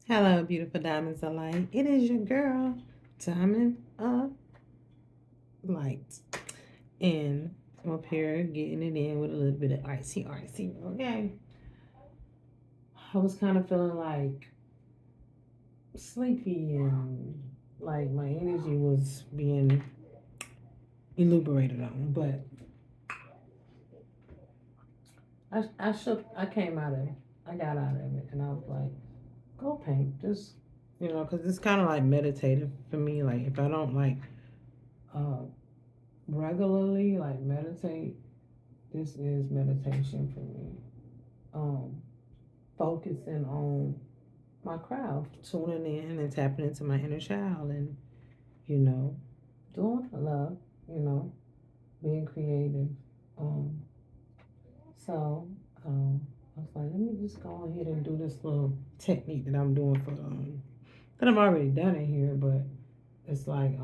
Hello, beautiful diamonds of light. It is your girl, Diamond of Light. And I'm up here getting it in with a little bit of artsy. Okay. I was kind of feeling like sleepy and like my energy was being elucidated on. But I came out of it. I got out of it. And I was like, go paint. Just, because it's kind of like meditative for me. Like, if I don't like uh, regularly, like meditate, this is meditation for me. Um, Focusing on my craft, tuning in and tapping into my inner child, and you know, doing what I love. You know, being creative. Um, so I was like, let me just go ahead and do this little technique that I'm doing for that I've already done it here, but it's like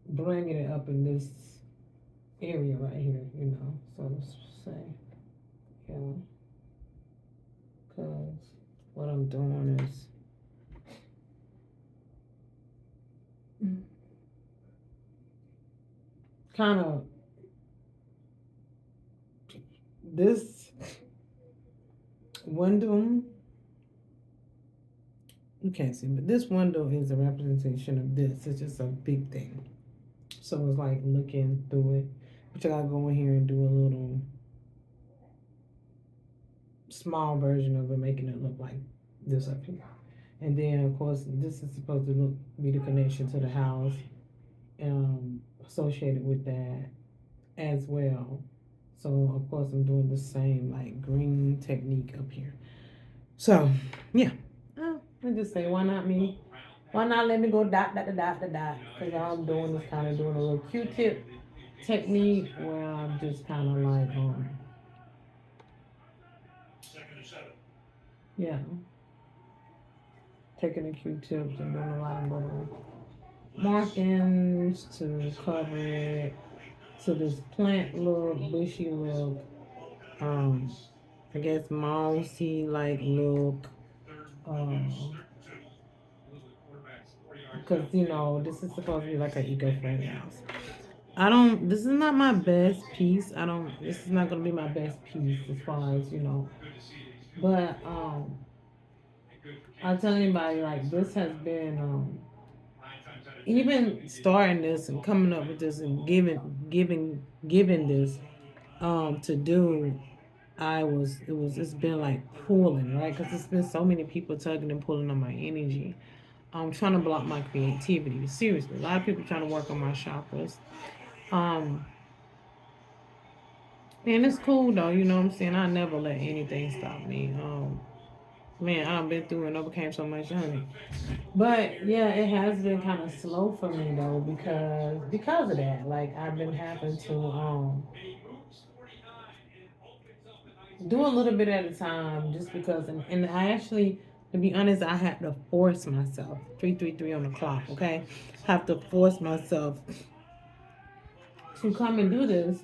bringing it up in this area right here. So let's say, yeah. Because what I'm doing is kind of this window. You can't see, but this window is a representation of this. It's just a big thing. So it's like looking through it. But you gotta go in here and do a little small version of it, making it look like this up here. And then, of course, this is supposed to be the connection to the house associated with that as well. So of course I'm doing the same like green technique up here. So yeah, I just say why not me? Why not let me go dot? Because all I'm doing is kind of doing a little Q-tip technique where I'm just kind of like yeah, taking the Q-tips and doing a lot of little markings to cover it. So this plant look, bushy look, um, I guess mousy like look. Um, because this is supposed to be like an eco-friendly house. I don't. This is not my best piece. I don't. This is not gonna be my best piece as far as But I'll tell anybody like this has been even starting this and coming up with this and giving this to do. It's been like pulling, right? Because it's been so many people tugging and pulling on my energy. I'm trying to block my creativity. Seriously, a lot of people trying to work on my chakras. Um, and it's cool though. You know what I'm saying? I never let anything stop me. Man, I've been through and overcame so much, honey. But yeah, it has been kind of slow for me though because of that. Like I've been having to do a little bit at a time just because and I actually, to be honest, I had to force myself. 333 on the clock, okay? Have to force myself to come and do this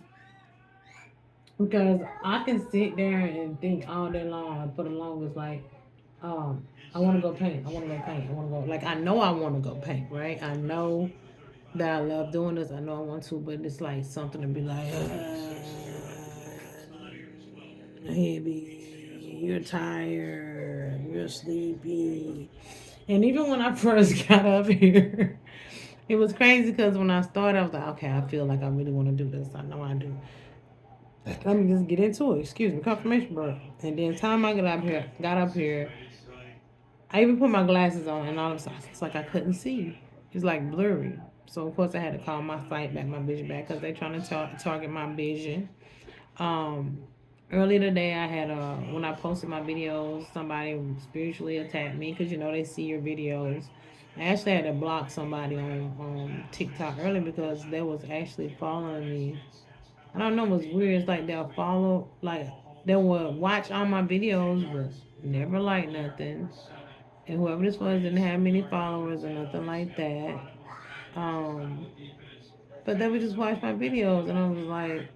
because I can sit there and think all day long for the longest like I want to go paint. I want to go paint. I want to go. Like, I know I want to go paint, right? I know that I love doing this. I know I want to, but it's like something to be like, heavy, you're tired, you're sleepy. And even when I first got up here, it was crazy because when I started, I was like, okay, I feel like I really want to do this. I know I do. Let me just get into it. Excuse me, confirmation, bro. And then time I got up here, I even put my glasses on, and all of a sudden, it's like I couldn't see. It's like blurry. So of course I had to call my sight back, my vision back, because they're trying to target my vision. Um, Earlier today, I had when I posted my videos, somebody spiritually attacked me because they see your videos. I actually had to block somebody on TikTok earlier because they was actually following me. I don't know what's weird. It's like they'll follow, like they will watch all my videos, but never like nothing. And whoever this was didn't have many followers or nothing like that. Um, but they would just watch my videos, and I was like,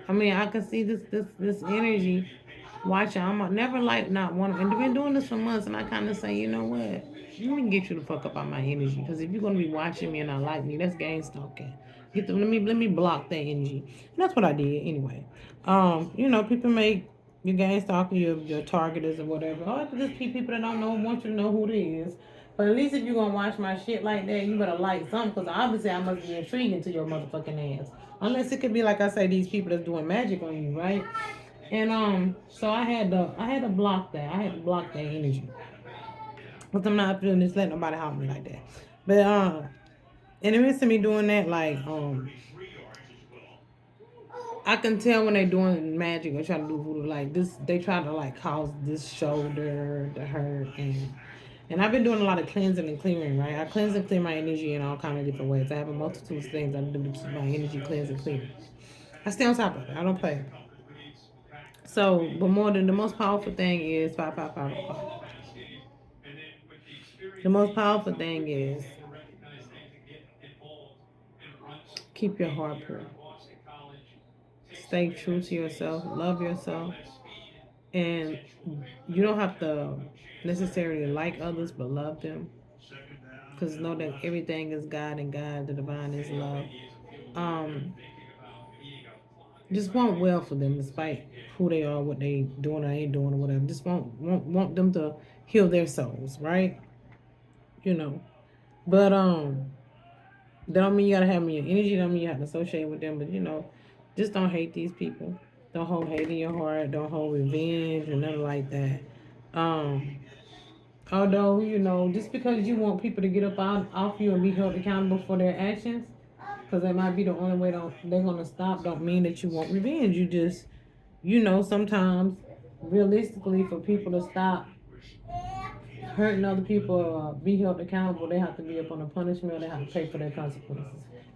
I mean, I could see this energy. watching. I'm never like not one. And I've been doing this for months, and I kind of say, you know what? Let me get you the fuck up on my energy, because if you're gonna be watching me and not like me, that's gang stalking. Let me block that energy. And that's what I did anyway. People make your gang stalker your targeters or whatever. Oh, it's just people that don't know want you to know who it is. But at least if you're gonna watch my shit like that, you better like something, because obviously I must be intriguing to your motherfucking ass. Unless it could be like I say, these people that's doing magic on you, right? And so I had to block that. I had to block that energy. Cause I'm not feeling this let nobody help me like that. But in the midst of me doing that, like I can tell when they doing magic or trying to do voodoo, like this, they try to like cause this shoulder to hurt, and I've been doing a lot of cleansing and clearing, right? I cleanse and clear my energy in all kind of different ways. I have a multitude of things I do to keep my energy cleansed and clear. I stay on top of it. I don't play. So, but more than the most powerful thing is five, five, five, five. The most powerful thing is keep your heart pure. Stay true to yourself. Love yourself. And you don't have to necessarily like others, but love them. Because know that everything is God, and God, the divine, is love. Um, just want well for them, despite who they are, what they doing or ain't doing or whatever. Just want them to heal their souls, right? You know. But that don't mean you gotta have them in your energy. Don't mean you have to associate with them. But just don't hate these people. Don't hold hate in your heart. Don't hold revenge or nothing like that. Um, Although just because you want people to get up off you and be held accountable for their actions, because that might be the only way they're gonna stop. Don't mean that you want revenge. You just sometimes realistically, for people to stop hurting other people or be held accountable, they have to be up on a punishment, or they have to pay for their consequences.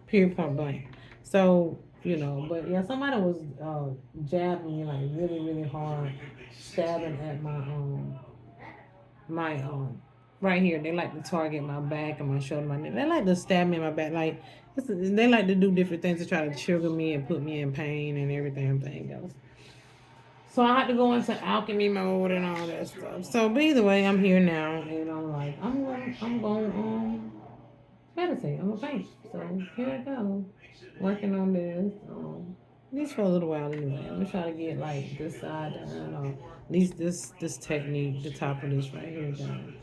Period, point blank. So, but yeah, somebody was jabbing me like really, really hard, stabbing at my right here. They like to target my back and my shoulder, my neck. They like to stab me in my back. Like they like to do different things to try to trigger me and put me in pain and everything else. So I had to go into alchemy mode and all that stuff. So, but either way, I'm here now, and I'm like, I'm going meditate. I'm a paint. So here I go, working on this. At least for a little while anyway. I'm gonna try to get like this side done, or at least this technique, the top of this right here done.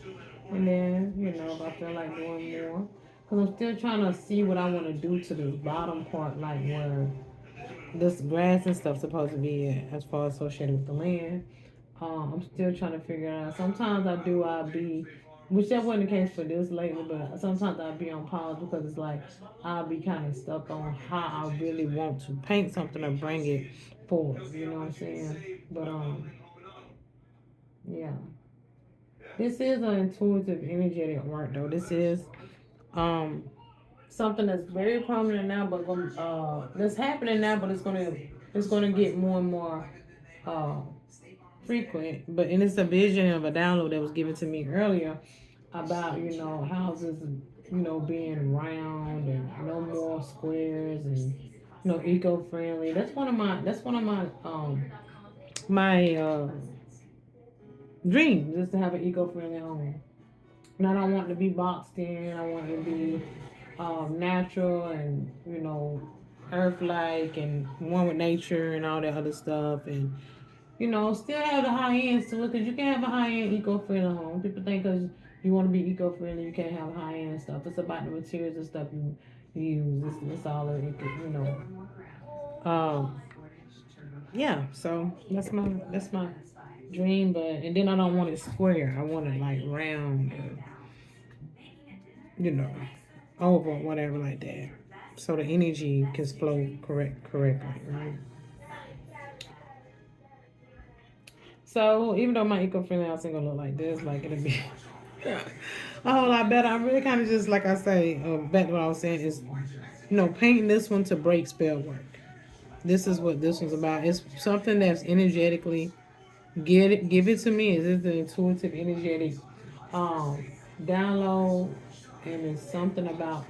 And then if I feel like doing more, because I'm still trying to see what I want to do to this bottom part, like where this grass and stuff supposed to be at, as far as associated with the land. I'm still trying to figure it out. Sometimes I'll be, which that wasn't the case for this lately, but sometimes I'll be on pause because it's like I'll be kind of stuck on how I really want to paint something or bring it forward. You know what I'm saying? But yeah, this is an intuitive, energetic work though. This is um something that's very prominent now, but that's happening now, but it's gonna get more and more uh frequent. But and it's a vision of a download that was given to me earlier about houses being round and no more squares, and eco-friendly. That's one of my dreams, is to have an eco-friendly home. And I don't want it to be boxed in. I want it to be natural and earth-like and one with nature and all that other stuff, and still have the high ends to it, because you can have a high end eco-friendly home. People think because you want to be eco-friendly, you can't have high end stuff. It's about the materials and stuff you use. It's all that Um, yeah. So that's my dream, but and then I don't want it square. I want it like round, or, you know, oval, whatever, like that. So the energy can flow correctly, right? So even though my eco-friendly house ain't gonna look like this, like it'll be a whole lot better. I really kind of just, like I say, back to what I was saying is, painting this one to break spell work. This is what this one's about. It's something that's energetically give it to me. Is it the intuitive, energetic um, download, and it's something about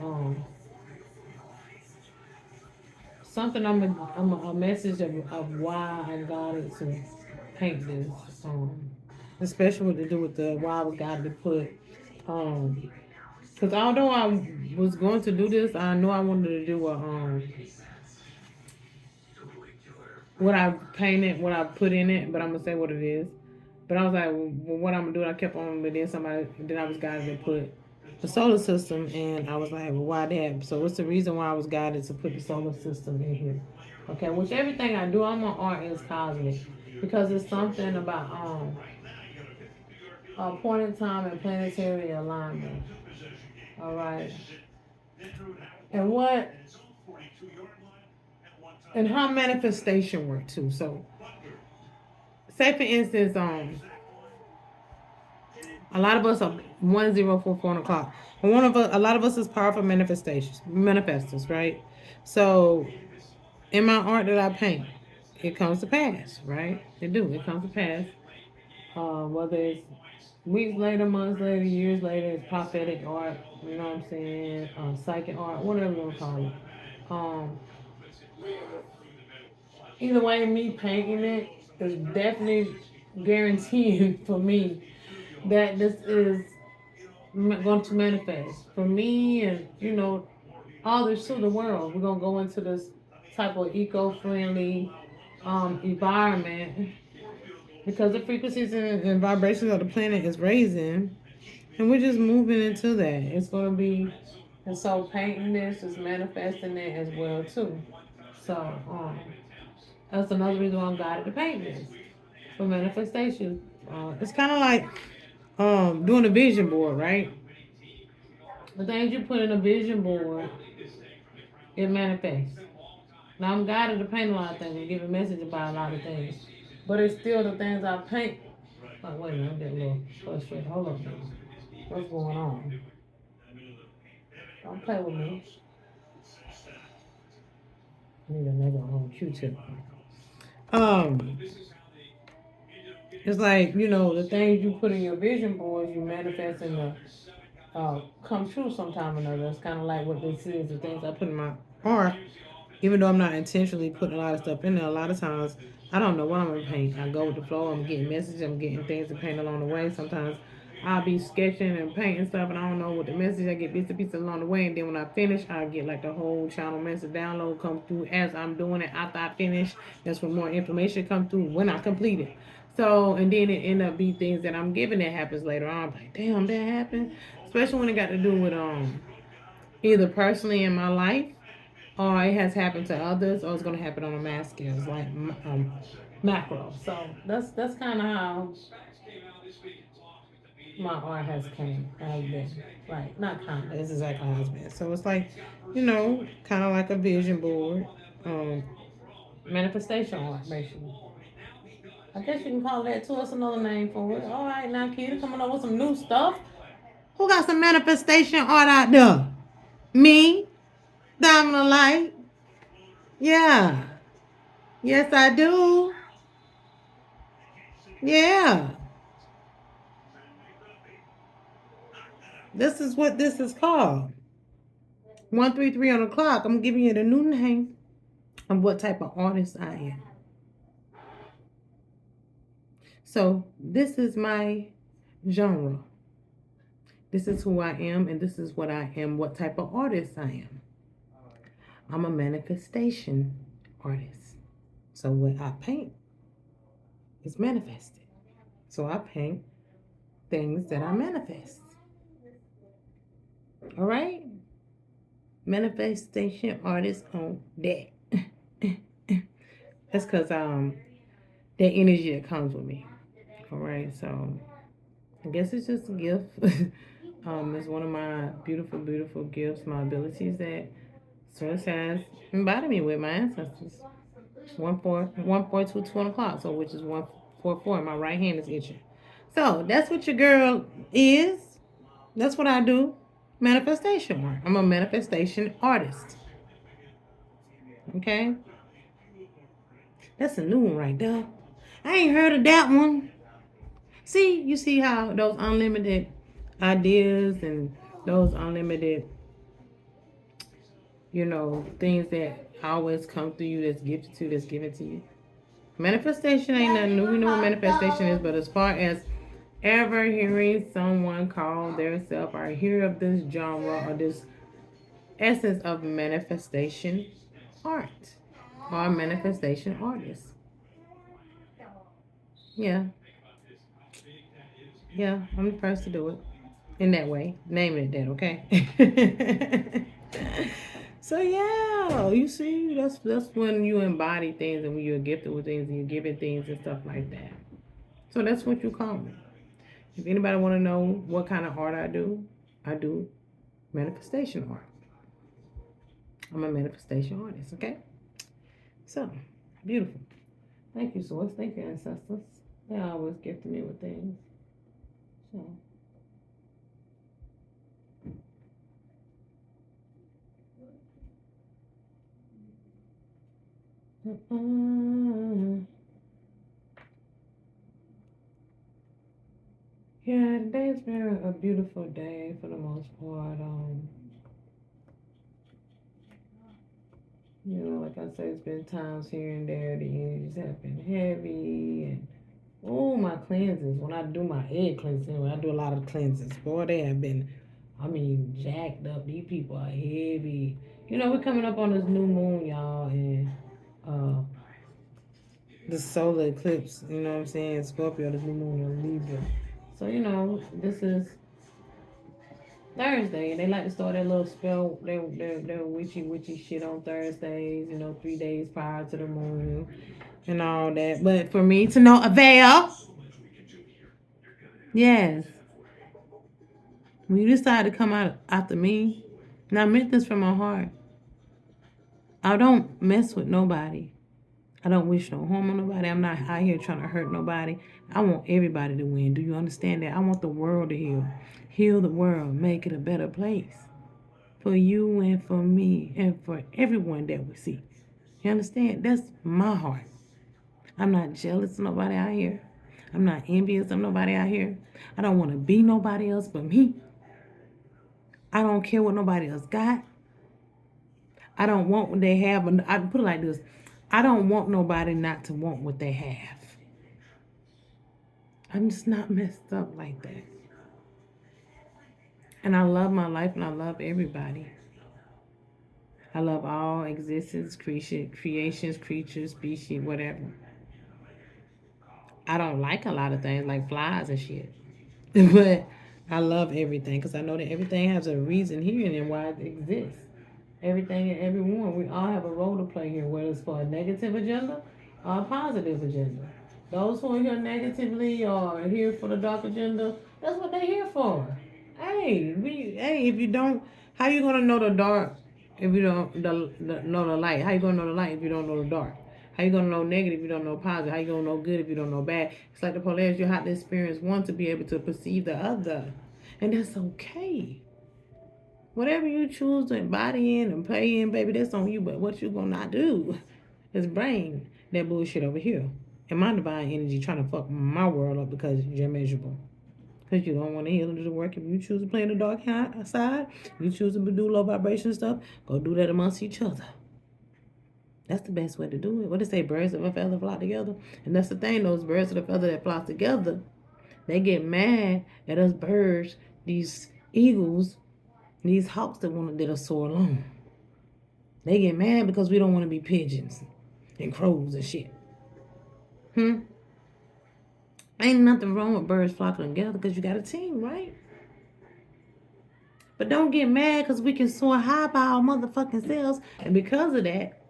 something. I'm a message of why I'm guided to paint this. Especially what to do with the why we got to put because although I was going to do this, I know I wanted to do a what I painted, what I put in it, but I'm gonna say what it is. But I was like, well, what I'm gonna do? I kept on, but then I was guided to put the solar system, and I was like, well, why that? So what's the reason why I was guided to put the solar system in here? Okay, which everything I do, I'm on art is cosmic because it's something about point in time and planetary alignment. All right, and what and how manifestation work too. So, say for instance, a lot of us are 1044 o'clock. And a lot of us is powerful manifestors, right? So, in my art that I paint, it comes to pass, right? It comes to pass. Whether it's weeks later, months later, years later, it's prophetic art, you know what I'm saying? Psychic art, whatever you want to call it. Um, Either way, me painting it is definitely guaranteeing for me that this is going to manifest for me, and others to the world. We're gonna go into this type of eco-friendly environment because the frequencies and vibrations of the planet is raising, and we're just moving into that. It's gonna be, and so painting this is manifesting it as well too. So that's another reason why I'm guided to paint this for manifestation. It's kind of like doing a vision board, right? The things you put in a vision board, it manifests. Now I'm guided to paint a lot of things and give a message about a lot of things, but it's still the things I paint. Like, wait a minute, I'm getting a little frustrated. Hold on, now. What's going on? Don't play with me. I need another Q-tip. Um, it's like the things you put in your vision boards, you manifest in the come true sometime or another. It's kind of like what this is. The things I put in my art, even though I'm not intentionally putting a lot of stuff in there, a lot of times I don't know what I'm gonna paint. I go with the flow. I'm getting messages. I'm getting things to paint along the way. Sometimes I'll be sketching and painting stuff, and I don't know what the message. I get bits and pieces along the way, and then when I finish, I get like the whole channel message download come through as I'm doing it. After I finish, that's when more information come through when I complete it. So, and then it end up be things that I'm giving that happens later on. I'm like, damn, that happened. Especially when it got to do with either personally in my life, or it has happened to others, or it's gonna happen on a mass scale. It's like macro. So that's kind of how my art has been. Right, not kind of. This is exactly how it's been. So it's like, kind of like a vision board, um, manifestation art, basically. I guess you can call that too. That's another name for it. All right, now, kid, coming up with some new stuff. Who got some manifestation art out there? Me, Diamond Light. Yeah. Yes, I do. Yeah. This is what this is called. 133 on the clock. I'm giving you the new name of what type of artist I am. So this is my genre. This is who I am, and this is what I am, what type of artist I am. I'm a manifestation artist. So what I paint is manifested. So I paint things that I manifest. All right? Manifestation artist on that. That's because that energy that comes with me. All right, so I guess it's just a gift. It's one of my beautiful, beautiful gifts, my abilities that Source has embodied me with my ancestors. 142 o'clock, so which is 144. My right hand is itching. So that's what your girl is. That's what I do. Manifestation work. I'm a manifestation artist. Okay? That's a new one right there. I ain't heard of that one. See, you see how those unlimited ideas and those unlimited, things that always come through you that's gifted to, that's given to you. Manifestation ain't nothing new. We know what manifestation is, but as far as ever hearing someone call themselves or hear of this genre or this essence of manifestation art or manifestation artist. Yeah, yeah, I'm the first to do it in that way. Name it that, okay? So yeah, you see, that's when you embody things and when you're gifted with things and you're giving things and stuff like that. So that's what you call me. If anybody want to know what kind of art I do manifestation art. I'm a manifestation artist, okay? So, beautiful. Thank you, Source. Thank you, ancestors. They always gifted me with things. So, yeah, today's been a beautiful day for the most part. Like I said, it's been times here and there the energies have been heavy and oh, my cleanses. When I do my egg cleansing, when I do a lot of cleanses, boy, they have been, jacked up. These people are heavy. We're coming up on this new moon, y'all, and uh, the solar eclipse, you know what I'm saying? Scorpio, this new moon in Libra. So, this is Thursday, and they like to start that little spell, their witchy shit on Thursdays, 3 days prior to the moon and all that. But for me to no avail, yes, when you decide to come out after me, and I meant this from my heart, I don't mess with nobody. I don't wish no harm on nobody. I'm not out here trying to hurt nobody. I want everybody to win. Do you understand that? I want the world to heal. Heal the world. Make it a better place. For you and for me and for everyone that we see. You understand? That's my heart. I'm not jealous of nobody out here. I'm not envious of nobody out here. I don't want to be nobody else but me. I don't care what nobody else got. I don't want what they have. I put it like this. I don't want nobody not to want what they have. I'm just not messed up like that. And I love my life and I love everybody. I love all existence, creations, creatures, species, whatever. I don't like a lot of things like flies and shit. But I love everything because I know that everything has a reason here and why it exists. Everything and everyone, we all have a role to play here, whether it's for a negative agenda or a positive agenda. Those who are here negatively or here for the dark agenda, that's what they're here for. If you don't, how you gonna know the dark if you don't know the light? How you gonna know the light if you don't know the dark? How you gonna know negative if you don't know positive? How you gonna know good if you don't know bad? It's like the polarity. You have to experience one to be able to perceive the other, and that's okay. Whatever you choose to embody in and play in, baby, that's on you. But what you gonna not do is bring that bullshit over here. And my divine energy trying to fuck my world up because you're miserable. Because you don't want to heal and do the work. If you choose to play in the dark side, you choose to do low vibration stuff, go do that amongst each other. That's the best way to do it. What they say, birds of a feather flock together. And that's the thing, those birds of a feather that flock together, they get mad at us birds, these eagles, these hawks that are soar alone. They get mad because we don't want to be pigeons and crows and shit. Ain't nothing wrong with birds flocking together because you got a team, right? But don't get mad because we can soar high by our motherfucking selves. And because of that,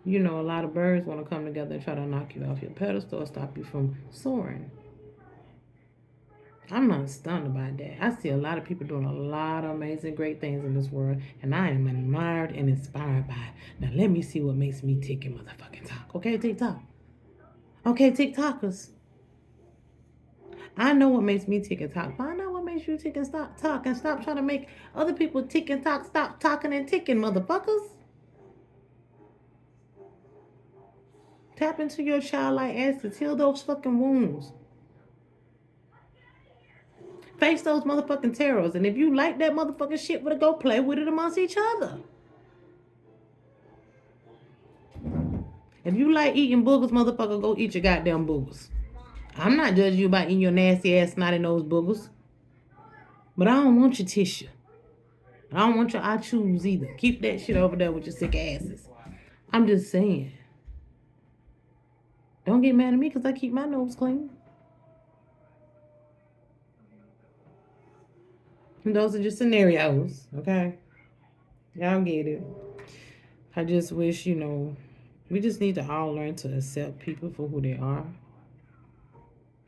a lot of birds want to come together and try to knock you off your pedestal or stop you from soaring. I'm not stunned about that. I see a lot of people doing a lot of amazing, great things in this world, and I am admired and inspired by it. Now, let me see what makes me tick and motherfucking talk. Okay, TikTok? Okay, TikTokers. I know what makes me tick and talk. Find out what makes you tick and stop talk and stop trying to make other people tick and talk. Stop talking and ticking, motherfuckers. Tap into your childlike essence. Heal those fucking wounds. Face those motherfucking terrors. And if you like that motherfucking shit, we'll go play with it amongst each other. If you like eating boogers, motherfucker, go eat your goddamn boogers. I'm not judging you about eating your nasty ass snotty nose boogers. But I don't want your tissue. I don't want your I choose either. Keep that shit over there with your sick asses. I'm just saying. Don't get mad at me because I keep my nose clean. And those are just scenarios, okay? Y'all get it. I just wish, we just need to all learn to accept people for who they are.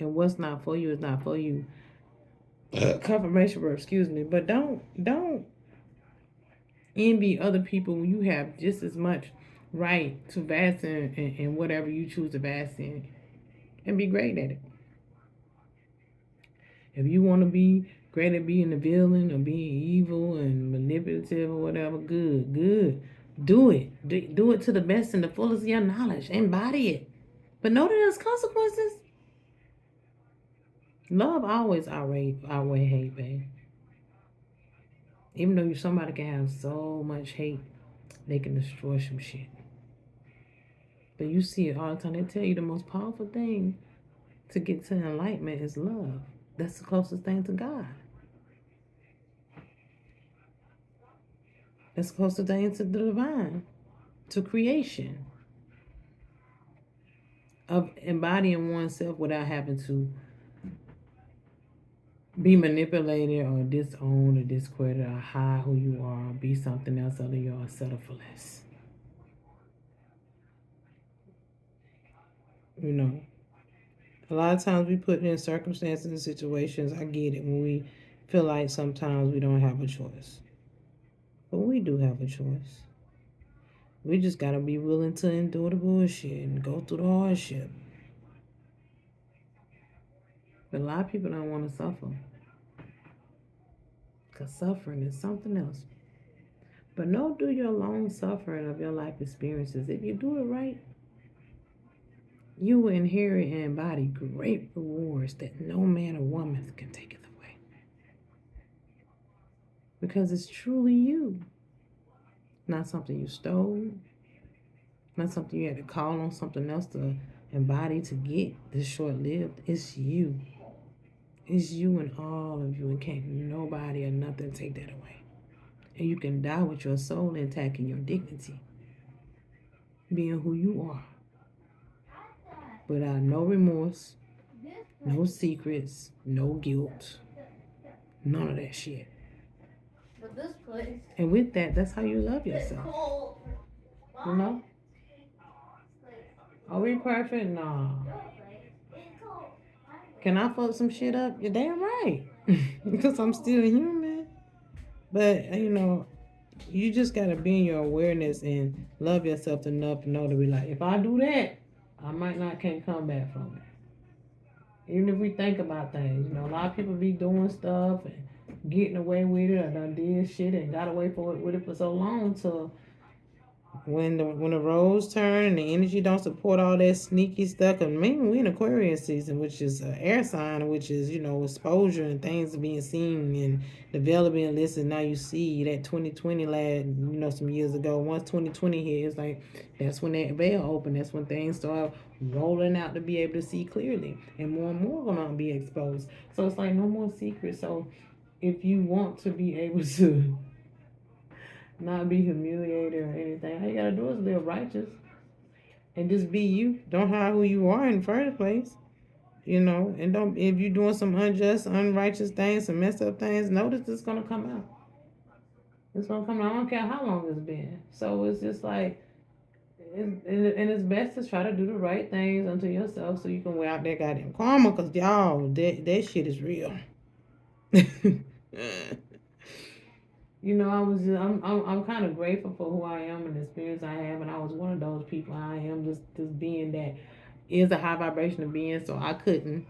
And what's not for you is not for you. Confirmation verb, excuse me. But don't envy other people when you have just as much right to vast in whatever you choose to vast in and be great at it. If you want to be great at being a villain or being evil and manipulative or whatever, good. Do it. Do it to the best and the fullest of your knowledge. Embody it. But know that there's consequences. Love always outweigh hate, babe. Even though somebody can have so much hate, they can destroy some shit. But you see it all the time. They tell you the most powerful thing to get to enlightenment is love. That's the closest thing to God. That's the closest thing to the divine, to creation. Of embodying oneself without having to be manipulated or disowned or discredited or hide who you are, or be something else other than you are, settle for less. A lot of times we put in circumstances and situations, I get it, when we feel like sometimes we don't have a choice. But we do have a choice. We just gotta be willing to endure the bullshit and go through the hardship. But a lot of people don't want to suffer. Because suffering is something else. But no, do your long suffering of your life experiences. If you do it right, you will inherit and embody great rewards that no man or woman can take it away. Because it's truly you. Not something you stole. Not something you had to call on something else to embody to get this short-lived. It's you. It's you and all of you, and can't nobody or nothing take that away. And you can die with your soul intact and your dignity, being who you are, without no remorse, no secrets, no guilt, none of that shit. And with that, that's how you love yourself. You know? Are we perfect? Nah. Can I fuck some shit up? You're damn right. Because I'm still human. But, you just got to be in your awareness and love yourself enough to know to be like, if I do that, I might not can't come back from it. Even if we think about things, a lot of people be doing stuff and getting away with it or done did shit and got away with it for so long till when the roads turn and the energy don't support all that sneaky stuff. And maybe we in Aquarius season, which is an air sign, which is exposure and things being seen and developing. Listen, now you see that 2020 last some years ago. Once 2020 hit, it's like that's when that veil opened. That's when things start rolling out to be able to see clearly, and more gonna be exposed. So it's like no more secrets. So if you want to be able to not be humiliated or anything, all you gotta do is live righteous and just be you. Don't hide who you are in the first place. And don't, if you're doing some unjust, unrighteous things, some messed up things, notice it's gonna come out. It's gonna come out. I don't care how long it's been. So it's just like, and it's best to try to do the right things unto yourself so you can wear out that goddamn karma, because y'all, that shit is real. I'm kind of grateful for who I am and the experience I have, and I was one of those people. I am just being that is a high vibrational being, so I couldn't.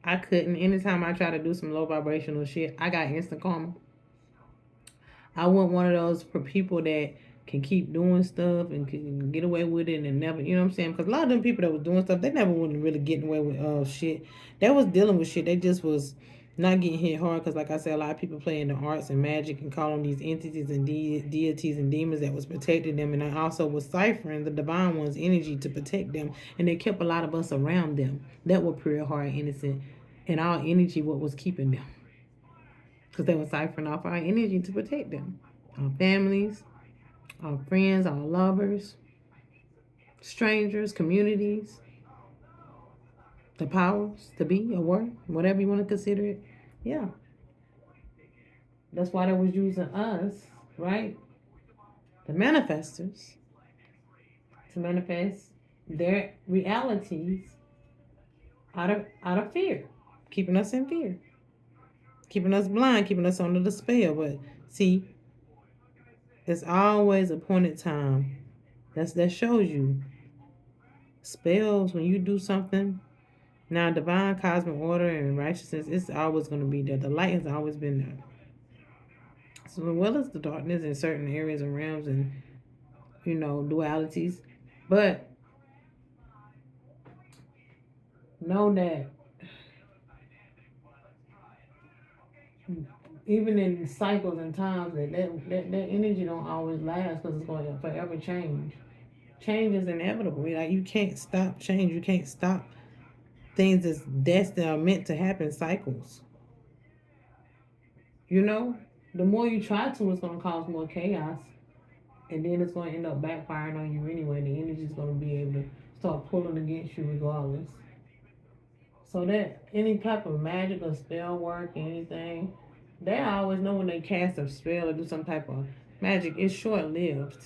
Anytime I try to do some low vibrational shit, I got instant karma. I want one of those for people that can keep doing stuff and can get away with it and never, you know what I'm saying? Because a lot of them people that was doing stuff, they never wasn't really getting away with shit. They was dealing with shit. They just was Not getting hit hard because, like I said, a lot of people play in the arts and magic and call them these entities and deities and demons that was protecting them, and I also was ciphering the divine one's energy to protect them, and they kept a lot of us around them that were pure heart innocent, and our energy what was keeping them because they were ciphering off our energy to protect them, our families, our friends, our lovers, strangers, communities, the powers to be or were, whatever you want to consider it. Yeah, that's why they was using us, right? The manifestors to manifest their realities out of fear, keeping us in fear, keeping us blind, keeping us under the spell. But see, there's always a point in time that shows you spells when you do something. Now, divine cosmic order and righteousness, it's always going to be there. The light has always been there. So, as well as the darkness in certain areas and realms and, dualities. But know that even in cycles and times, that energy don't always last because it's going to forever change. Change is inevitable. Like, you can't stop change. You can't stop things that's destined or meant to happen. Cycles. You know, the more you try to, it's going to cause more chaos, and then it's going to end up backfiring on you anyway. The energy is going to be able to start pulling against you regardless. So that any type of magic or spell work, anything, they always know when they cast a spell or do some type of magic, it's short lived.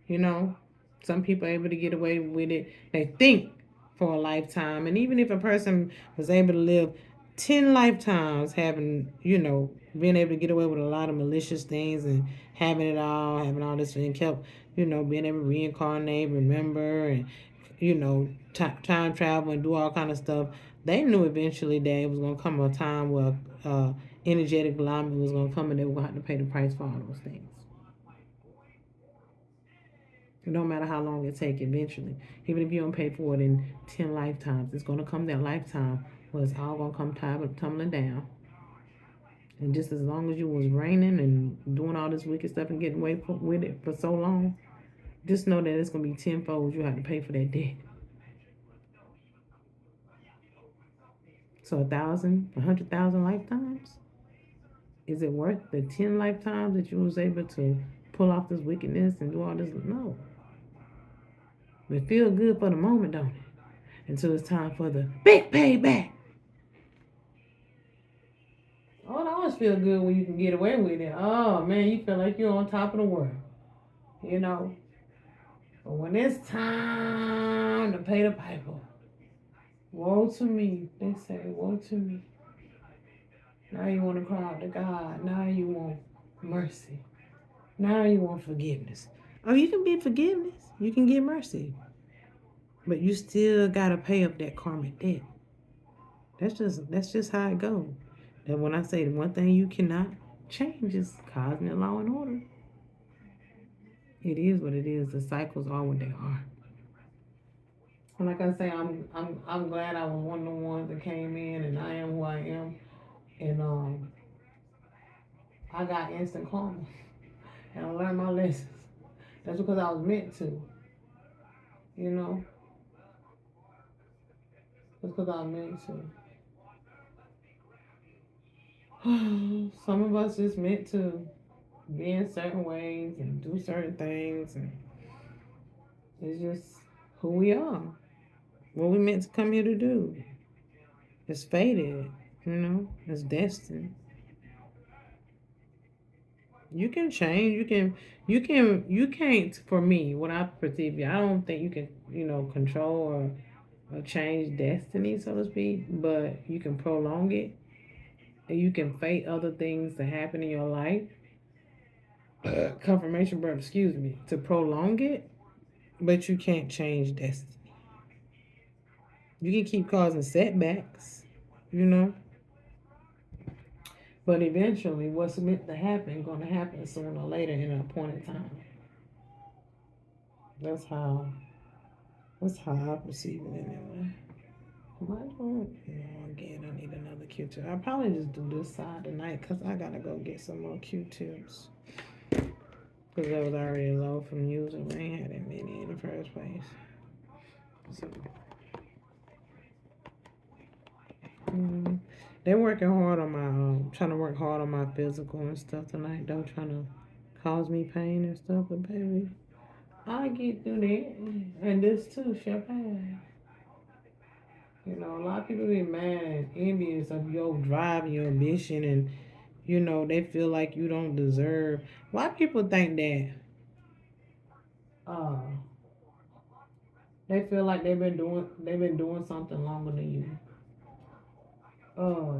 You know, some people are able to get away with it. They think for a lifetime, and even if a person was able to live 10 lifetimes, having being able to get away with a lot of malicious things and having all this and kept being able to reincarnate, remember, and time travel and do all kind of stuff. They knew eventually that it was going to come a time where energetic alignment was going to come, and they were going to have to pay the price for all those things. No matter how long it takes, eventually, even if you don't pay for it in 10 lifetimes, it's going to come that lifetime where it's all going to come tumbling down. And just as long as you was reigning and doing all this wicked stuff and getting away with it for so long, just know that it's going to be tenfold. You have to pay for that debt. So 1,000, 100,000 lifetimes? Is it worth the 10 lifetimes that you was able to pull off this wickedness and do all this? No. It feels good for the moment, don't it? Until it's time for the big payback. Oh, it always feels good when you can get away with it. Oh man, you feel like you're on top of the world. You know. But when it's time to pay the piper, woe to me. They say, woe to me. Now you want to cry out to God. Now you want mercy. Now you want forgiveness. Oh, you can be forgiveness. You can get mercy. But you still gotta pay up that karmic debt. That's just how it goes. And when I say the one thing you cannot change is cosmic law and order. It is what it is. The cycles are what they are. And like I say, I'm glad I was one of the ones that came in, and I am who I am, and I got instant karma, and I learned my lessons. That's because I was meant to, you know. That's because I was meant to. Some of us just meant to be in certain ways and do certain things, and it's just who we are. What we meant to come here to do. It's fated, it's destined. You can change. You can't. For me, what I perceive, I don't think you can, control or change destiny, so to speak. But you can prolong it, and you can fate other things to happen in your life. Confirmation, bro. Excuse me. To prolong it, but you can't change destiny. You can keep causing setbacks, you know. But eventually, what's meant to happen going to happen sooner or later in an appointed time. That's how. That's how I perceive it anyway. Why don't again? I need another Q-tip. I'll probably just do this side tonight because I gotta go get some more Q-tips. Because that was already low from using. I ain't had that many in the first place. So, mm, they're working hard on my, trying to work hard on my physical and stuff tonight. Though trying to cause me pain and stuff, but baby, I get through that. And this too, champagne. You know, a lot of people be mad and envious of your drive, your ambition, and they feel like you don't deserve. Why people think that? Uh, they feel like they've been doing something longer than you. Uh,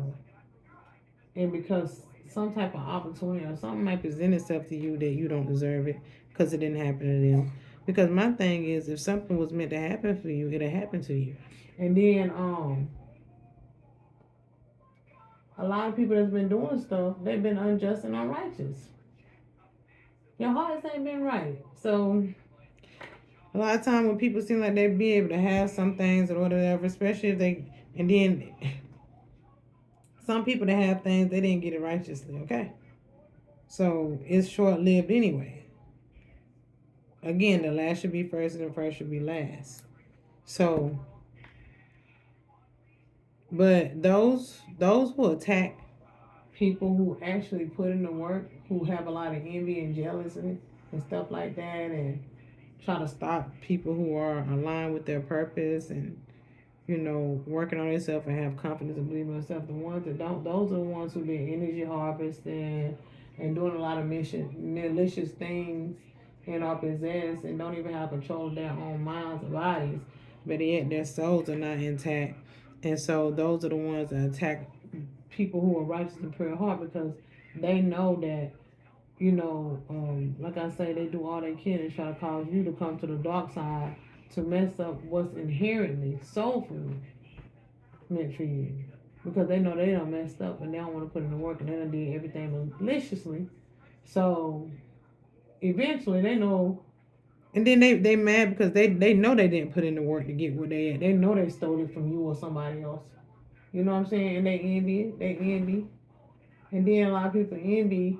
and because some type of opportunity or something might present itself to you that you don't deserve it because it didn't happen to them. Because my thing is, if something was meant to happen for you, it'll happen to you. And then a lot of people that's been doing stuff, they've been unjust and unrighteous. Your hearts ain't been right. So a lot of time when people seem like they be able to have some things or whatever, especially if they, and then some people that have things they didn't get it righteously. Okay, so it's short lived anyway. Again, the last should be first and the first should be last. So, but those who attack people who actually put in the work, who have a lot of envy and jealousy and stuff like that, and try to stop people who are aligned with their purpose and working on themselves and have confidence and believe in themselves. The ones that don't, those are the ones who been energy harvesting and doing a lot of malicious things and are possessed and don't even have control of their own minds or bodies, but yet their souls are not intact. And so those are the ones that attack people who are righteous and pure heart because they know that like I say, they do all they can to try to cause you to come to the dark side to mess up what's inherently soulfully meant for you. Because they know they done messed up and they don't want to put in the work and they done did everything maliciously. So eventually they know, and then they mad because they know they didn't put in the work to get where they at. They know they stole it from you or somebody else. You know what I'm saying? And they envy it. They envy. And then a lot of people envy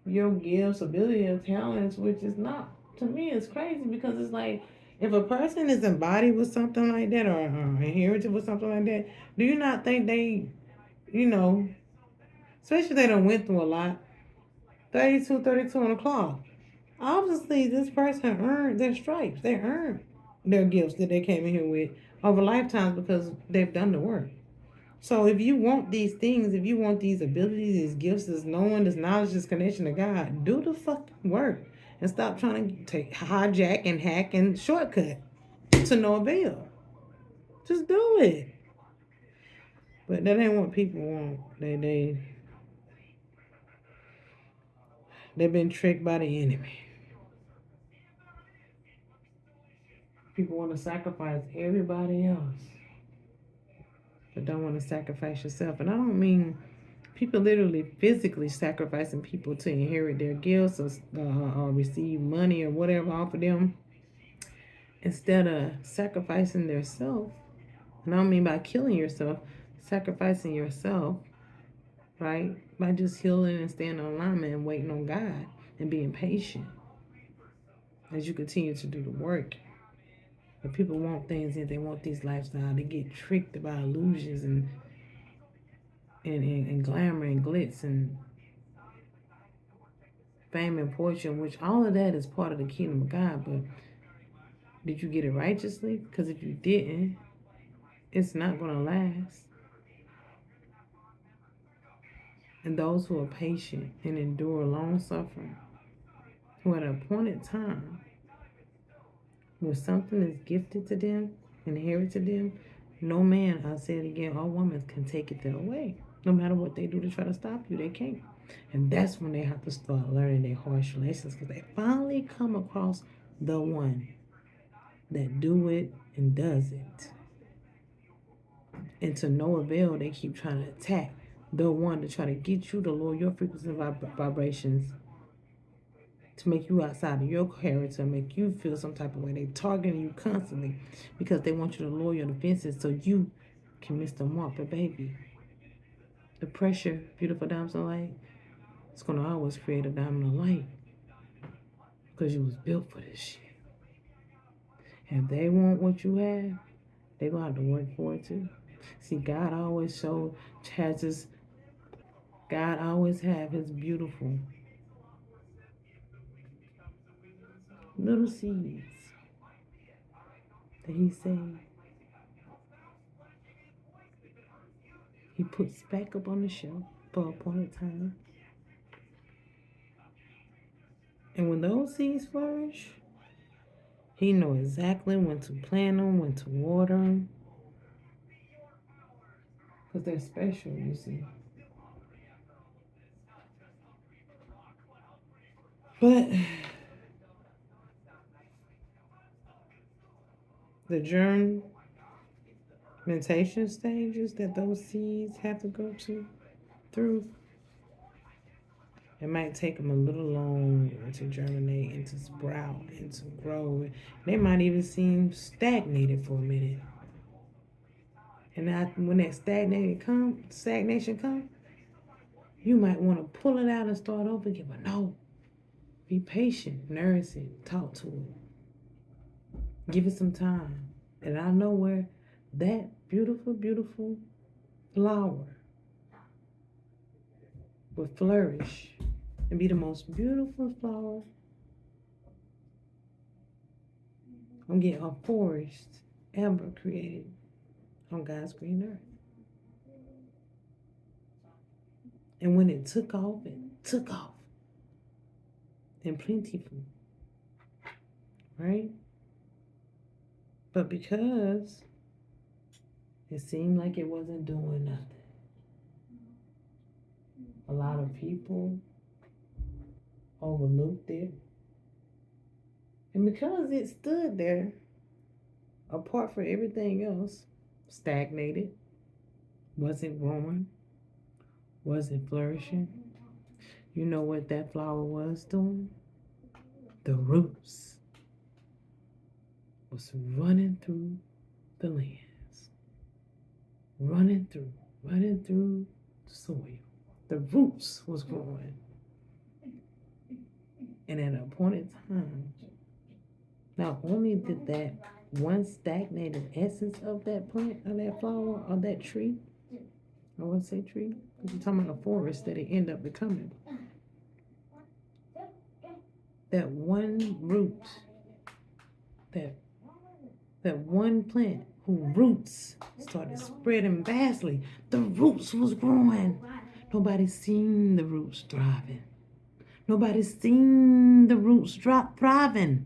your gifts, ability, and talents, which is not, to me, it's crazy because it's like if a person is embodied with something like that or inherited with something like that, do you not think they, you know, especially if they done went through a lot, 32, 32 on the clock. Obviously, this person earned their stripes. They earned their gifts that they came in here with over lifetimes because they've done the work. So if you want these things, if you want these abilities, these gifts, this knowing, this knowledge, this connection to God, do the fucking work and stop trying to take hijack and hack and shortcut to no avail. Just do it. But that ain't what people want. They've been tricked by the enemy. People want to sacrifice everybody else, but don't want to sacrifice yourself. And I don't mean people literally physically sacrificing people to inherit their gifts or receive money or whatever off of them instead of sacrificing their self. And I don't mean by killing yourself, sacrificing yourself, right? By just healing and staying in alignment and waiting on God and being patient as you continue to do the work. But people want things and they want these lifestyles. They get tricked by illusions and glamour and glitz and fame and fortune, which all of that is part of the kingdom of God. But did you get it righteously? Because if you didn't, it's not going to last. And those who are patient and endure long suffering, who at a appointed time, when something is gifted to them, inherited to them, no man, I'll say it again, or woman can take it their way. No matter what they do to try to stop you, they can't. And that's when they have to start learning their harsh lessons because they finally come across the one that do it and does it. And to no avail, they keep trying to attack the one to try to get you to lower your frequency and vibrations to make you outside of your character, make you feel some type of way. They targeting you constantly because they want you to lower your defenses so you can miss the mark. But baby, the pressure, beautiful diamonds of light, it's gonna always create a diamond of light because you was built for this shit. If they want what you have, they gonna have to work for it too. See, has this. God always have His beautiful little seeds that He saved. He puts back up on the shelf for a appointed time. And when those seeds flourish, He know exactly when to plant them, when to water them, because they're special, you see. But the germination stages that those seeds have to go through, it might take them a little longer to germinate and to sprout and to grow. They might even seem stagnated for a minute. And when that stagnation comes, you might want to pull it out and start over again. But no, be patient, nurse it, talk to it, give it some time. And I know where that beautiful, beautiful flower will flourish and be the most beautiful flower. I'm getting a forest ever created on God's green earth. And when it took off and plentiful, right? But because it seemed like it wasn't doing nothing, a lot of people overlooked it. And because it stood there, apart from everything else, stagnated, wasn't growing, wasn't flourishing, you know what that flower was doing? The roots was running through the lands, running through the soil. The roots was growing. And at an appointed time, not only did that one stagnated essence of that plant, or that flower, or that tree, I wouldn't say tree, because you're talking about a forest that it ended up becoming. That one root, that one plant whose roots started spreading vastly. The roots was growing. Nobody seen the roots thriving. Nobody seen the roots thriving.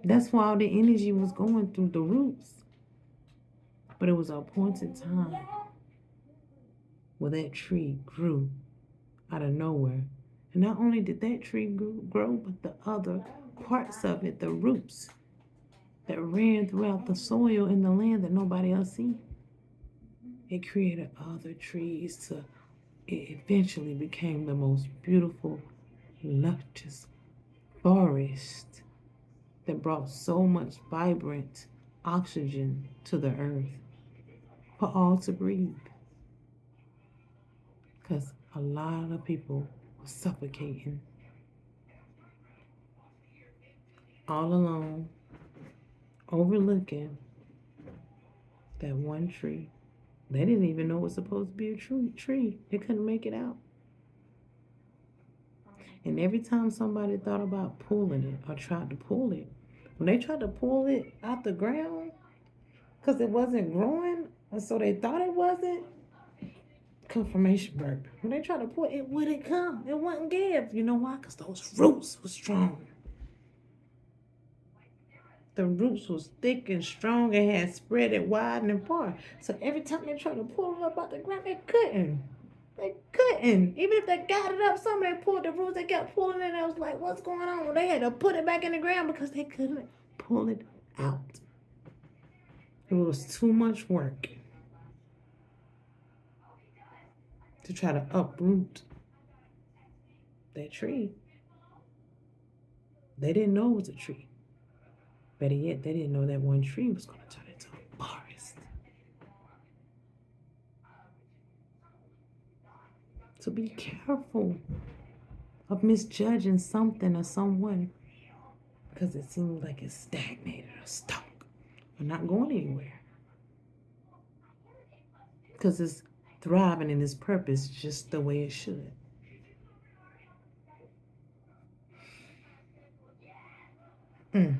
That's why all the energy was going through the roots. But it was an appointed time where that tree grew out of nowhere. And not only did that tree grow, but the other parts of it, the roots that ran throughout the soil in the land that nobody else seen. It created other trees. It eventually became the most beautiful, luscious forest that brought so much vibrant oxygen to the earth for all to breathe. Because a lot of people were suffocating all alone, overlooking that one tree. They didn't even know it was supposed to be a tree. They couldn't make it out. And every time somebody thought about pulling it or tried to pull it, when they tried to pull it out the ground, because it wasn't growing, and so they thought it wasn't, confirmation burp. When they tried to pull it, it wouldn't come. It wouldn't give. You know why? Because those roots were strong. The roots was thick and strong and had spread it wide and far. So every time they tried to pull it up out the ground, they couldn't. They couldn't. Even if they got it up, some they pulled the roots, they kept pulling it, and I was like, what's going on? They had to put it back in the ground because they couldn't pull it out. It was too much work to try to uproot that tree. They didn't know it was a tree. Better yet, they didn't know that one tree was going to turn into a forest. So be careful of misjudging something or someone because it seems like it's stagnated or stuck or not going anywhere. Because it's thriving in its purpose just the way it should. Mm.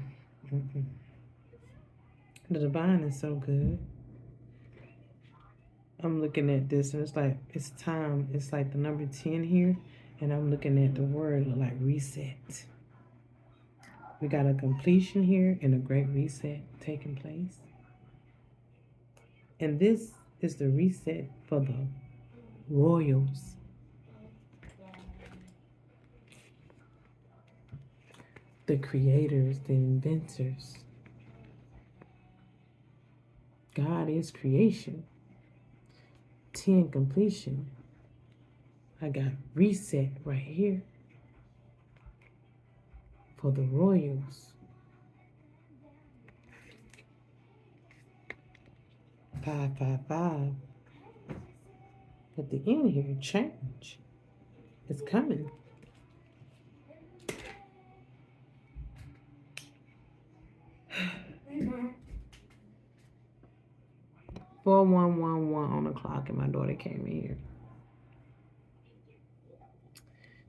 Mm-mm. The divine is so good. I'm looking at this and it's like it's time. It's like the number 10 here, and I'm looking at the word like reset. We got a completion here and a great reset taking place. And this is the reset for the royals, the creators, the inventors. God is creation. 10 completion. I got reset right here for the royals. 555. At the end here, change is coming. 4111 on the clock, and my daughter came in here.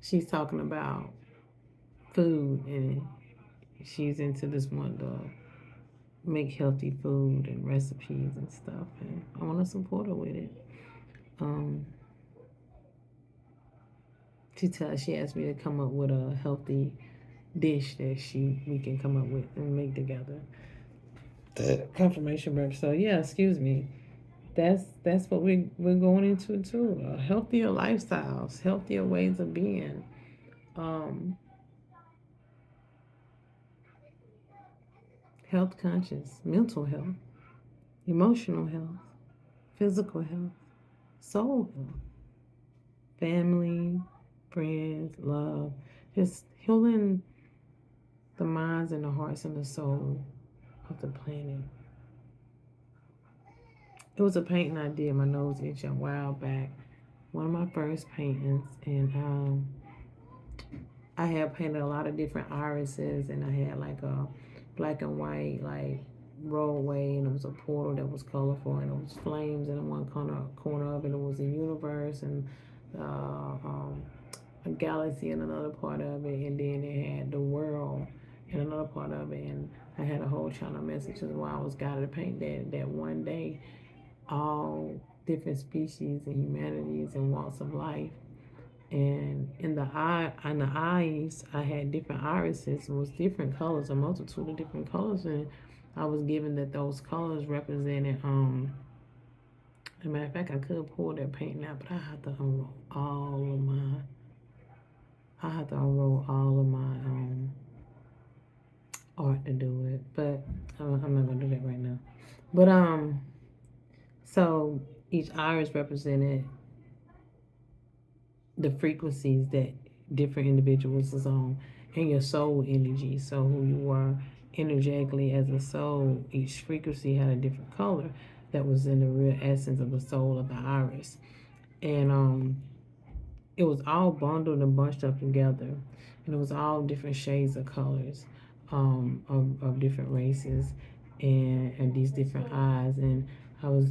She's talking about food, and she's into this one to make healthy food and recipes and stuff, and I want to support her with it. Um, she asked me to come up with a healthy dish that we can come up with and make together. The confirmation break. So yeah, excuse me. That's what we're going into too. Healthier lifestyles, healthier ways of being. Um, Health conscious, mental health, emotional health, physical health, soul health, family, friends, love, just healing the minds and the hearts and the soul of the planet. It was a painting I did, my nose itching a while back. One of my first paintings, and I had painted a lot of different irises, and I had like a black and white like roadway, and it was a portal that was colorful, and it was flames in one corner of it. It was a universe and a galaxy in another part of it, and then it had the world in another part of it, and I had a whole channel message as well. I was guided to paint that one day all different species and humanities and walks of life. And in the eyes, I had different irises. It was different colors, a multitude of different colors, and I was given that those colors represented. As a matter of fact, I could pull that painting out, but I have to unroll all of my art to do it. But I'm not gonna do that right now. But so each iris represented the frequencies that different individuals is on and your soul energy. So who you are energetically as a soul, each frequency had a different color that was in the real essence of the soul of the iris. And it was all bundled and bunched up together. And it was all different shades of colors of different races and these different eyes. And I was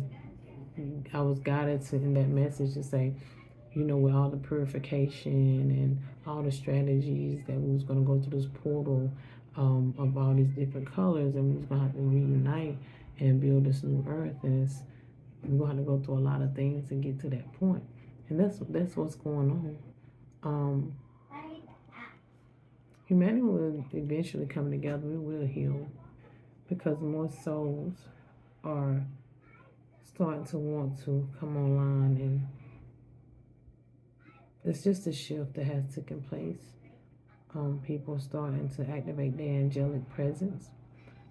guided to in that message to say, with all the purification and all the strategies that we was going to go through this portal of all these different colors, and we was going to have to reunite and build this new earth, and we're going to have to go through a lot of things to get to that point, and that's what's going on. Humanity will eventually come together. We will heal because more souls are starting to want to come online, and it's just a shift that has taken place. People starting to activate their angelic presence.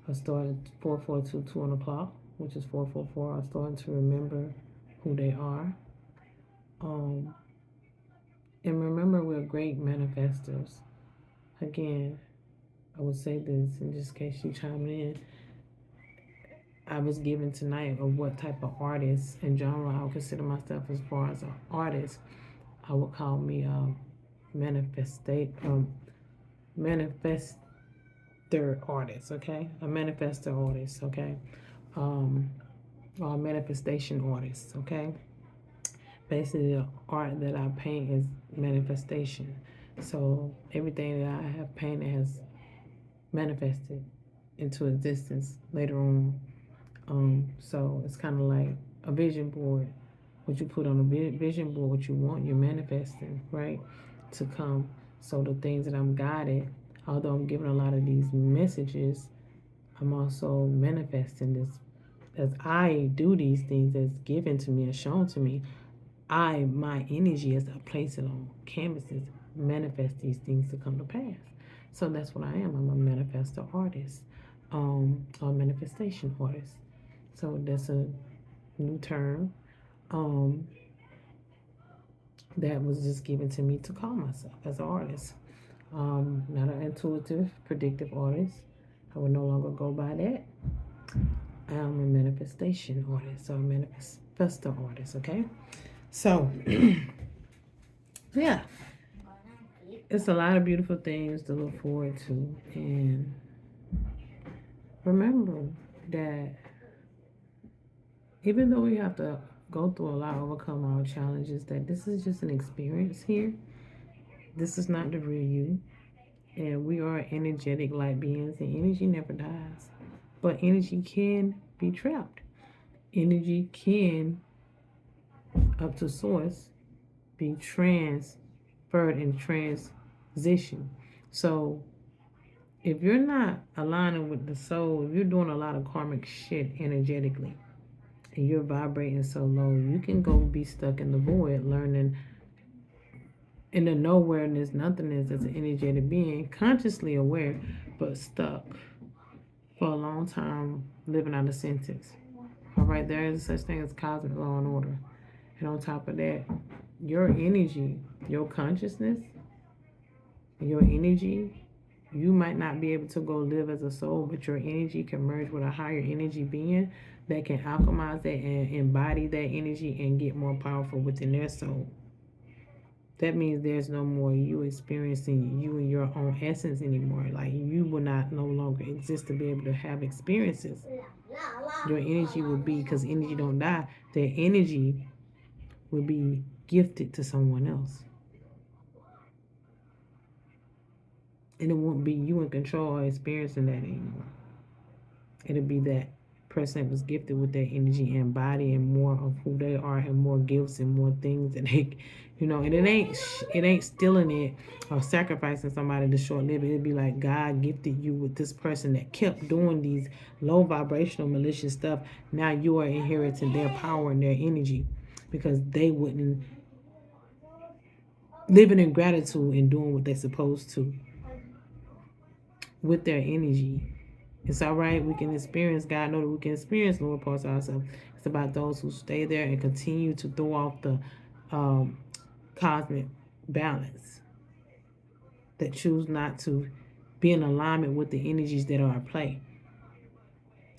I started 4422 on the clock, which is 444. I'm starting to remember who they are. And remember, we're great manifestors. Again, I would say this in just case you chime in. I was given tonight of what type of artist and genre I would consider myself as far as an artist. I would call me a manifestate manifester artist, okay? A manifester artist, okay? Um, or a manifestation artist, okay? Basically, the art that I paint is manifestation. So everything that I have painted has manifested into existence later on. So it's kind of like a vision board. What you put on a vision board, what you want, you're manifesting, right? To come. So the things that I'm guided, although I'm giving a lot of these messages, I'm also manifesting this. As I do these things that's given to me and shown to me, my energy as I place it on canvases, manifest these things to come to pass. So that's what I am. I'm a manifestor artist, a manifestation artist. So that's a new term um, that was just given to me to call myself as an artist. Not an intuitive, predictive artist. I would no longer go by that. I'm a manifestation artist, so a manifestor artist, okay? So, yeah, it's a lot of beautiful things to look forward to. And remember that even though we have to go through a lot, overcome our challenges, that this is just an experience here. This is not the real you. And we are energetic light beings, and energy never dies. But energy can be trapped. Energy can, up to source, be transferred and transition. So if you're not aligning with the soul, if you're doing a lot of karmic shit energetically, and you're vibrating so low, you can go be stuck in the void, learning in the nowhereness, nothingness as an energetic being, consciously aware, but stuck for a long time, living out a sentence. All right, there is such thing as cosmic law and order. And on top of that, your energy, your consciousness, your energy, you might not be able to go live as a soul, but your energy can merge with a higher energy being that can alchemize that and embody that energy and get more powerful within their soul. That means there's no more you experiencing you in your own essence anymore. Like you will not no longer exist to be able to have experiences. Your energy will be, because energy don't die, their energy will be gifted to someone else. And it won't be you in control or experiencing that anymore. It'll be that person that was gifted with that energy and body and more of who they are and more gifts and more things that they, and it ain't stealing it or sacrificing somebody to short live it. It'd be like God gifted you with this person that kept doing these low vibrational malicious stuff. Now you are inheriting their power and their energy because they wouldn't living in gratitude and doing what they're supposed to with their energy. It's all right. We can experience God. Know that we can experience lower parts of ourselves. It's about those who stay there and continue to throw off the um, cosmic balance, that choose not to be in alignment with the energies that are at play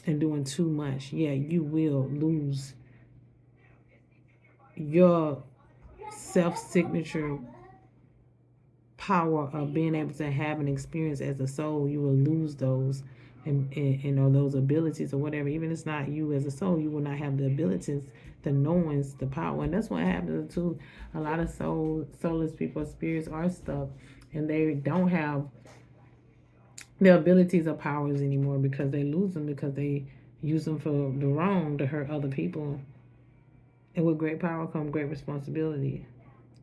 and doing too much. Yeah, you will lose your self signature power of being able to have an experience as a soul. You will lose those and or those abilities or whatever. Even if it's not you as a soul, you will not have the abilities, the knowings, the power. And that's what happens to a lot of soulless people. Spirits are stuck and they don't have the abilities or powers anymore because they lose them, because they use them for the wrong to hurt other people. And with great power comes great responsibility.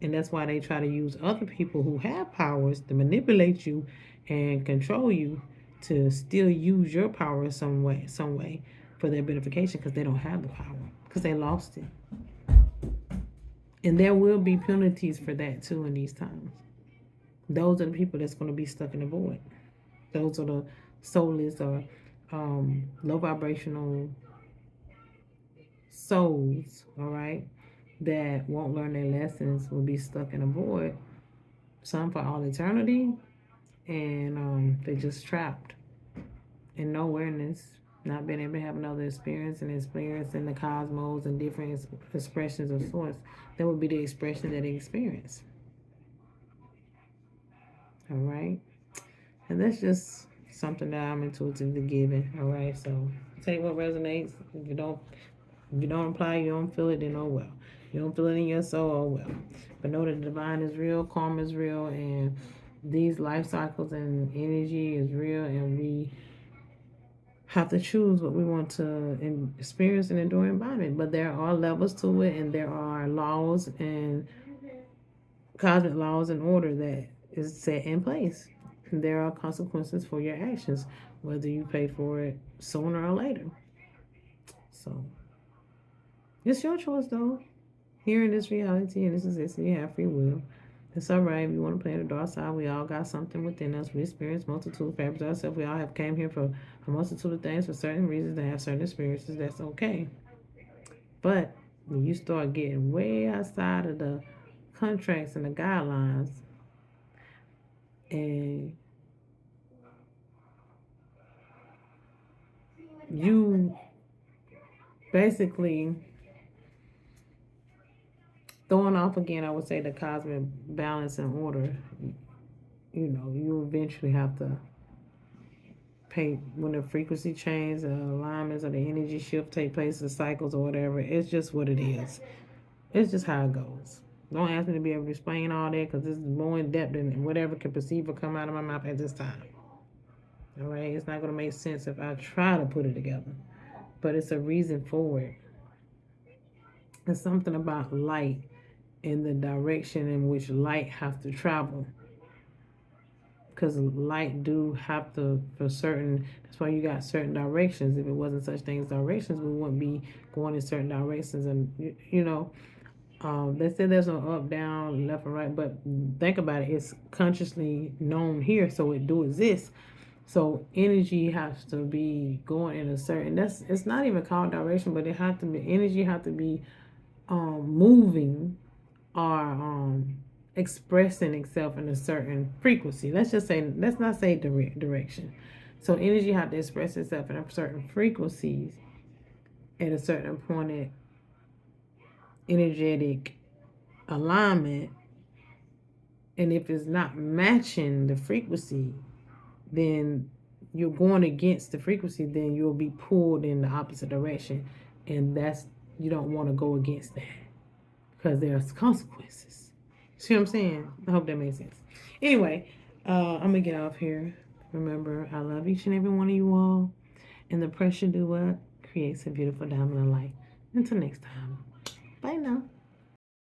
And that's why they try to use other people who have powers to manipulate you and control you to still use your power some way for their benefication, because they don't have the power, because they lost it. And there will be penalties for that too in these times. Those are the people that's going to be stuck in the void. Those are the soulless or low vibrational souls, all right, that won't learn their lessons, will be stuck in a void, some for all eternity, and they just trapped in no awareness, not being able to have another experience and experience in the cosmos and different expressions of source, that would be the expression that they experience. All right. And that's just something that I'm intuitively giving. All right. So take what resonates. If you don't apply, you don't feel it, then oh well. You don't feel it in your soul, oh well. But know that the divine is real, karma is real, and these life cycles and energy is real, and we have to choose what we want to experience and endure embodiment. But there are levels to it, and there are laws and cosmic laws and order that is set in place. And there are consequences for your actions, whether you pay for it sooner or later. So it's your choice, though. Here in this reality, and this is this, you have free will. It's all right if you want to play the dark side. We all got something within us. We experience multitude of fabrics ourselves. We all have came here for a multitude of things for certain reasons to have certain experiences. That's okay. But when you start getting way outside of the contracts and the guidelines, and you basically throwing off again, I would say, the cosmic balance and order, you eventually have to pay when the frequency change, the alignments or the energy shift take place, the cycles or whatever. It's just what it is. It's just how it goes. Don't ask me to be able to explain all that because this is more in depth than whatever can perceive or come out of my mouth at this time. All right, it's not going to make sense if I try to put it together, but it's a reason for it. It's something about light and the direction in which light has to travel, because light do have to for certain. That's why you got certain directions. If it wasn't such things directions, we wouldn't be going in certain directions. And they say there's no up, down, left, or right, but think about it. It's consciously known here, so it do exist. So energy has to be going in a certain. That's it's not even called direction, but it has to be energy. Have to be moving or expressing itself in a certain frequency. Let's not say direction. So energy have to express itself in a certain frequencies at a certain point of energetic alignment. And if it's not matching the frequency, then you're going against the frequency, then you'll be pulled in the opposite direction. And you don't want to go against that because there's consequences. See what I'm saying? I hope that makes sense. Anyway, I'm going to get off here. Remember, I love each and every one of you all. And the pressure do what? Creates a beautiful diamond of light. Until next time. Bye now.